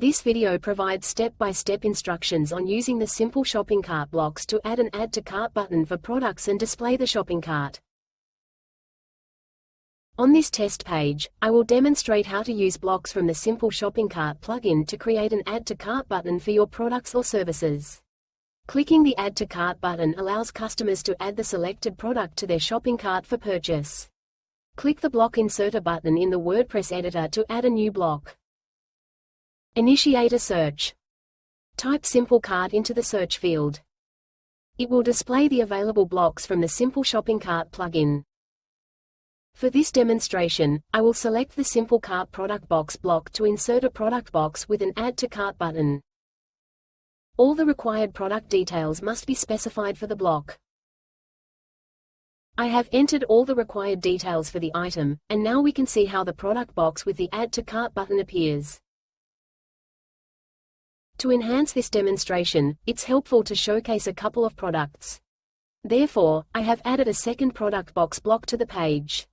This video provides step-by-step instructions on using the simple shopping cart blocks to add an Add to Cart button for products and display the shopping cart. On this test page, I will demonstrate how to use blocks from the Simple Shopping Cart plugin to create an Add to Cart button for your products or services. Clicking the Add to Cart button allows customers to add the selected product to their shopping cart for purchase. Click the Block Inserter button in the WordPress editor to add a new block. Initiate a search. Type Simple Cart into the search field. It will display the available blocks from the Simple Shopping Cart plugin. For this demonstration, I will select the Simple Cart Product Box block to insert a product box with an Add to Cart button. All the required product details must be specified for the block. I have entered all the required details for the item, and now we can see how the product box with the Add to Cart button appears. To enhance this demonstration, it's helpful to showcase a couple of products. Therefore, I have added a second product box block to the page.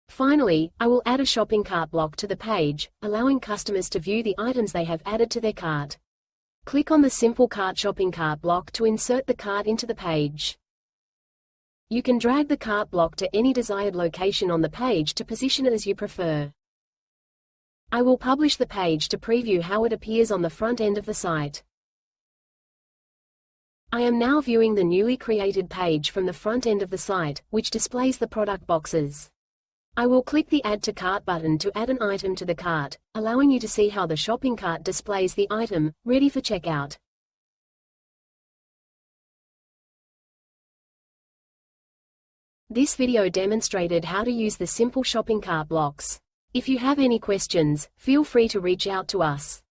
Finally, I will add a shopping cart block to the page, allowing customers to view the items they have added to their cart. Click on the Simple Cart Shopping Cart block to insert the cart into the page. You can drag the cart block to any desired location on the page to position it as you prefer. I will publish the page to preview how it appears on the front end of the site. I am now viewing the newly created page from the front end of the site, which displays the product boxes. I will click the Add to Cart button to add an item to the cart, allowing you to see how the shopping cart displays the item, ready for checkout. This video demonstrated how to use the Simple Shopping Cart blocks. If you have any questions, feel free to reach out to us.